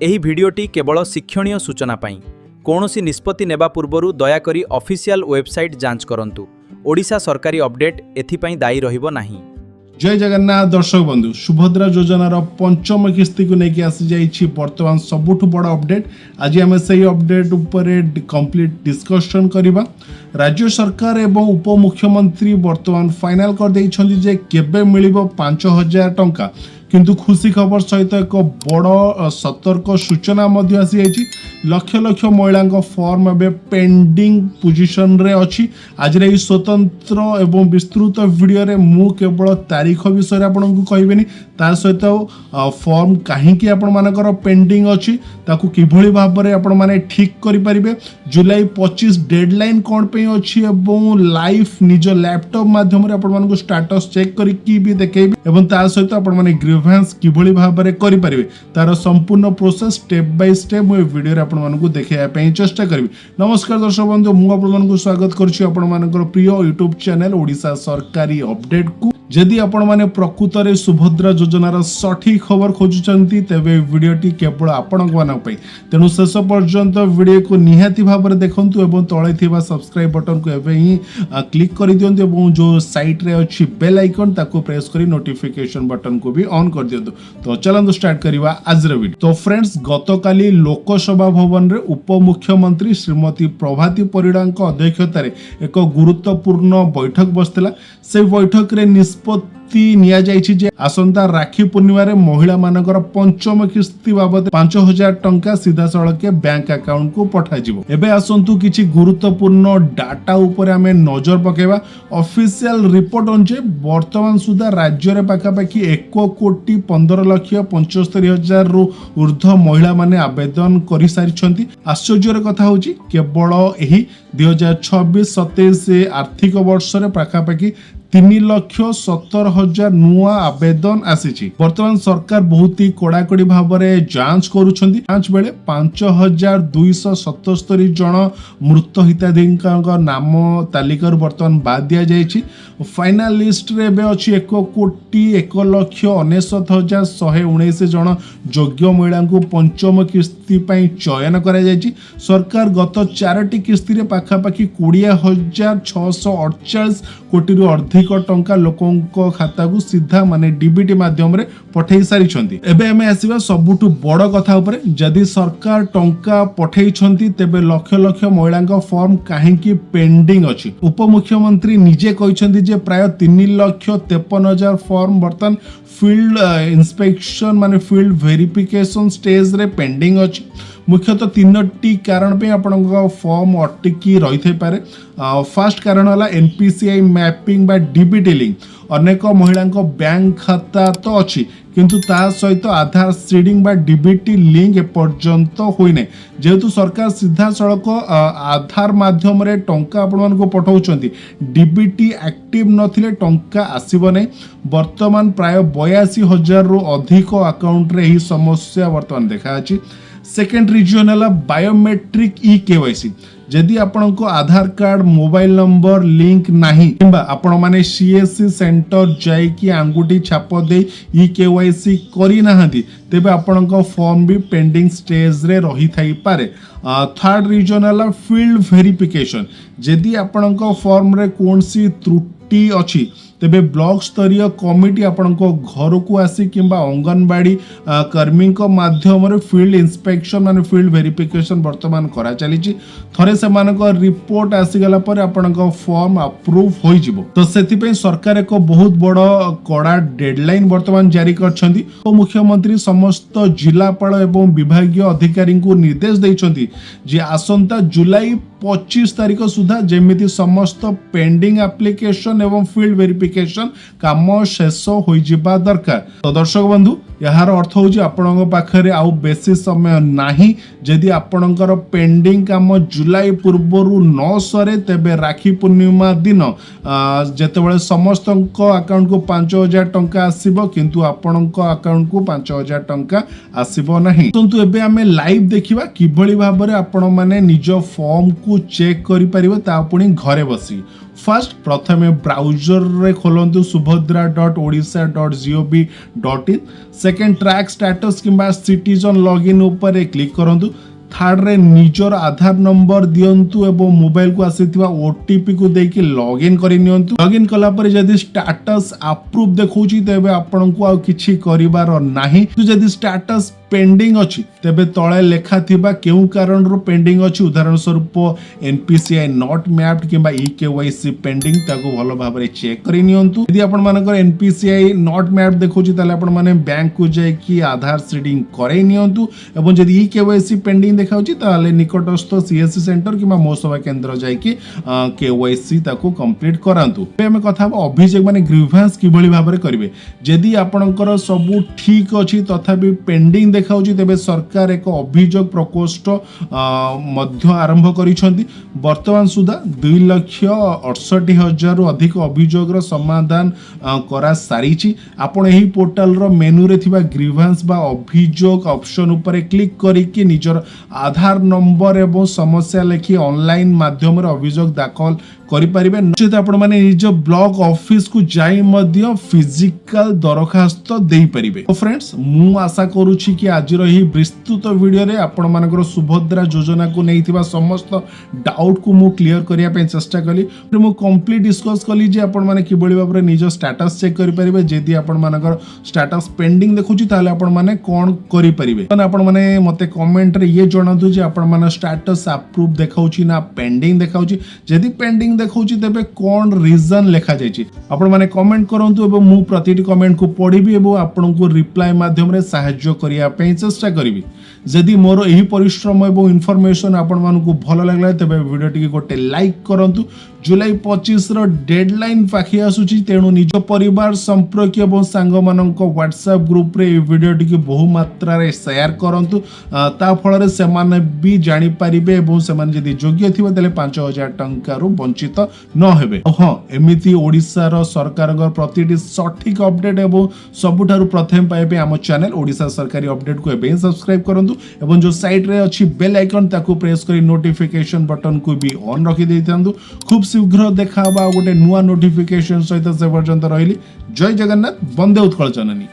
एही भिडियोटी केवल शिक्षणीय सूचना पाई कौनसी निष्पत्ति नेबा पूर्वरु दयाकरी ऑफिशियल वेबसाइट जांच करंतु। ओडिशा सरकारी अपडेट एथिपाई दायी रहिबो नाही। जय जगन्नाथ दर्शक बंधु, सुभद्रा योजनार पंचम किस्ती को लेकिन आसी जाइछि वर्तमान सबुठ बड़ अपडेट। आज आम से अपडेट उपरे कंप्लीट डिस्कशन करिबा। राज्य सरकार एवं उपमुख्यमंत्री वर्तमान फाइनल कर देइछन्ति जे केबे मिलिबो 5000 टंका। किंतु खुशी खबर सहित एक बड़ सतर्क सूचना मध्य आसी जाइछि। लक्ष लक्ष महिला फॉर्म एवं पेंडिंग पोजिशन रे अछि। आज रे स्वतंत्र एवं विस्तृत वीडियो रे मु केवल तारीख विषय आपन को कहबेनी, तार सहित फॉर्म काहेकि आपण मानकर पेंडिंग अछि ताकू किभଳି भाबरे आपण माने ठीक करि परिबे। जुलाई 25 डेडलाइन कोन पे अछि एवं लाइव निज लैपटॉप माध्यम रे आपण मानको स्टेटस चेक करि की भी देखेबे एवं तार सहित आपण माने ग्रीवेंस किभଳି भाबरे करि परिबे तार संपूर्ण प्रोसेस स्टेप बाय स्टेप मो वीडियो रे आपण मानको देखाया पे चेष्टा करबी। नमस्कार दर्शक बंधु, मु आपण मानको स्वागत करछि आपण मानकर प्रिय यूट्यूब चैनल ओडिशा सरकारी अपडेट को। जदि आपण माने प्रकृत रे सुभद्रा योजनार सठिक खबर खोजुचंती तेबे वीडियोटी केवल आपण मानक पई, तेनु शेष पर्यंत वीडियो को निहाती भाबरे देखंतु एवं तळे थिबा सब्सक्राइब बटन को एबे ही क्लिक करि दियंतु एवं जो साइट रे अछि बेल आइकन ताको प्रेस करी नोटिफिकेशन बटन को भी ऑन कर दियंतु। तो चलंतु स्टार्ट करिवा आज रे वीडियो। तो फ्रेंड्स, गतकाली लोकसभा भवन रे उपमुख्यमंत्री श्रीमती प्रभाती परिडांक अध्यक्षता रे एक गुरुत्वपूर्ण बैठक बसतिला। से बैठक रे निष्पत्ति निया जाइछि जे आसंता राखी पूर्णिमा रे महिला मानकर पंचम किस्ती बाबद 5000 टंका सीधा सड़क के बैंक अकाउंट को पठा जिवो। एबे आसंतु किछि गुरुत्वपूर्ण डाटा ऊपर हमें नजर पकेबा। ऑफिशियल रिपोर्ट अनुसार वर्तमान सुधा राज्य रे पाखा पाखी 1,15,75,000 रु ऊर्ध्व महिला माने आवेदन करि सारिछंती। आश्चर्यर कथा होछि केवल एही 2026-27 आर्थिक वर्ष रे पाखा पाखी 3,17,000 नुआ आवेदन आसी। वर्तमान सरकार बहुत ही कड़ाकड़ी भाव में जांच करुछंती। जांच बेले 5,277 जन मृत हिताधिकारी नाम तालिका वर्तमान बाद दिया जाइछि। फाइनल लिस्ट रे बे अछि 1,01,69,119 जन योग्य महिला को पंचम किस्ती पई चयन करा जाइछि। सरकार गत 4टी किस्ती रे पाखा पाखी 20,648 कोटी रु अधिक टंका लोकों खाता को सीधा माने डीबीटी माध्यम रे पठेई सारी छंती। एबे हमें आसीबा सबुठु बड़ कथा ऊपर। जदि सरकार टंका पठेई छंती तेबे लक्ष लक्ष महिला फॉर्म काहेकि पेंडिंग अछि। उपमुख्यमंत्री निजे कहिसंती जे प्राय 3,53,000 फॉर्म बर्तन फील्ड इंस्पेक्शन माने फील्ड वेरिफिकेशन स्टेज रे पेंडिंग अछि। मुख्यतः 3टी कारण पे आपन फॉर्म अटकी रही थे पारे। फर्स्ट कारण है एनपीसीआई मैपिंग बा डीबीटी लिंक। अनेक महिला बैंक खाता तो अच्छी किंतु ता सहित आधार सीडिंग बा डीबीटी लिंक एपर्यंत होई नै। जेहेतु सरकार सीधा सड़क आधार माध्यम रे टंका आपण को पठाउछंती, डीबीटी एक्टिव नथिले टंका आसीबो नै। वर्तमान प्राय 82,000 रु अधिक अकाउंट रे ही समस्या वर्तमान देखा अछि। सेकेंड रीजन है बायोमेट्रिक ई केवाईसी। जदि आपण को आधार कार्ड मोबाइल नंबर लिंक नहीं किंबा आपण माने सीएससी सेंटर जाई कि अंगूठी छाप दे ई केवाईसी करी नाहंती तेबे आपण को फॉर्म भी पेंडिंग स्टेज रे रही थाई पारे। थर्ड रीजन है फील्ड वेरिफिकेशन। जदि आपण को फॉर्म रे कोनसी त्रुटि अछि तेबे ब्लॉक स्तरीय कमिटी आपण को घर को आसी किंबा अंगनवाड़ी कर्मी को माध्यम रे फील्ड इंस्पेक्शन माने फील्ड वेरिफिकेशन वर्तमान करा चलीची। थरे से मानक रिपोर्ट आसी गला पर आपण को फॉर्म अप्रूव होई जिवो। तो सेति पे सरकार एक बहुत बड़ कड़ा डेडलाइन वर्तमान जारी करछंती। तो मुख्यमंत्री समस्त जिलापाल एवं विभागीय अधिकारी को निर्देश दैछंती जे आसंता जुलाई 25 तारीख सुधा जेमिति समस्त पेंडिंग एप्लिकेशन एवं फील्ड वेरिफिकेशन काम शेष होई जिबा दरकार। तो दर्शक बंधु, यार अर्थ होची आपनक पाखरे आउ बेसी समय नाही। जदि आपनकर पेंडिंग काम जुलाई पूर्वरु न सरे तेबे राखी पूर्णिमा दिन जेतेबेले समस्त अकाउंट को 5,000 टंका आसीबो किंतु आपनक अकाउंट को 5,000 टंका आसीबो नाही। किंतु एबे हमें लाइव देखिबा किभଳି भाबरे आपण माने निज फॉर्म को चेक करि परिबे ता पुणी घरे बसी। फर्स्ट प्रथमे ब्राउजर रे खोलंतु subhadra.odisha.gov.in। सेकेंड ट्रैक स्टेटस किंबा सिटीजन लॉगिन ऊपर क्लिक करंतु। थर्ड रे निजर आधार नंबर दियंतु एवं मोबाइल को आसीथिबा ओटीपी को देकी लॉगिन करि नियंतु। लॉगिन कला पर जदि स्टेटस अप्रूव देखौची तेबे आपन को आ किछि करिवार नाही। तो जदि स्टेटस पेंडिंग अछि तेबे तळे लेखा थिबा केउ कारण रो पेंडिंग अछि, उदाहरण स्वरूप एनपीसीआई नॉट मैप्ड किंबा ईकेवाईसी पेंडिंग, ताको भलो भाबरे चेक करि नियंतु। यदि आपन मानकर एनपीसीआई नॉट मैप्ड देखौची ताले आपन माने बैंक को जाय कि आधार सीडिंग करे नियंतु एवं जदि ईकेवाईसी पेंडिंग देखाउची ताले निकटस्थ सीएससी सेंटर किंबा मो सेवा केंद्र जाय कि केवाईसी ताको कंप्लीट करांतु। एमे कथा अभिषेक माने ग्रीवेंस किभली भाबरे करिवे। जदि आपनकर सब ठीक अछि तथापि पेंडिंग देखाउची तेबे सरकार एक अभियोग प्रकोष्ठ मध्य आरंभ करिसंती। वर्तमान सुधा 2,68,000 अधिक अभियोग रो समाधान करा सारीची। आपण एही पोर्टल रो मेनू रे थिबा ग्रीवेंस बा अभियोग ऑप्शन ऊपर क्लिक करिकि निजर आधार नंबर एवं समस्या लेखि ऑनलाइन माध्यम रे अभियोग दाखल करि परिबे। नचित आपण माने निज ब्लॉक ऑफिस को जाई मध्य फिजिकल दरखास्त देई परिबे। तो फ्रेंड्स मु आशा करूची कि आज रही विस्तृत वीडियो रे आपण मानकर सुभद्रा योजना को नैथिबा समस्त डाउट को मु क्लियर करिया पे चेष्टा कली। फिर मु कंप्लीट डिस्कस कली जे आपण माने किबळी भाबरे निज स्टेटस चेक करि परिबे। जेदी आपण मानकर स्टेटस पेंडिंग देखुची ताले आपण माने कोन करि परिबे। तने आपण माने मते कमेंट रे ये जणातु जे आपण माने स्टेटस अप्रूव देखाउची ना पेंडिंग देखाउची। जेदी पेंडिंग देखौची तेबे कोन रीजन लेखा जायची आपण माने कमेंट करंतु एवं मु प्रतिटी कमेंट को पढिबी एवं आपण को रिप्लाई माध्यम रे सहाय्य करिया पे चेष्टा करिबी। जदि मोर एही परिश्रम एवं इन्फॉर्मेशन आपण मानकु भलो लागला तेबे वीडियो टिके गोटे लाइक करंतु। जुलाई 25 रो डेडलाइन पाखि आसुची, तेणु निज परिवार संपर्क एवं सांग मानक व्हाट्सएप ग्रुप रे ए वीडियो टिके बहु मात्रा रे शेयर करंतु। ता फल रे सेमाने भी जानि परिबे एवं सेमाने जदि योग्य थिबे तले 5,000 टंका रु वंचित न हेबे। हां एमिति ओडिसा रो सरकार प्रतिटी सठिक अपडेट एवं सबुठारु प्रथम पाइबे हम चैनल ओडिसा सरकारी अपडेट को एबे सब्सक्राइब करंतु एवं जो साइड रे अछि बेल आइकन ताको प्रेस करी नोटिफिकेशन बटन को भी ऑन रखि दैथांतु। खूब शीघ्र देखा गोटे नुआ नोटिफिकेशन सहित से पर्यंत रहिली। जय जगन्नाथ, वंदे उत्कल जननी।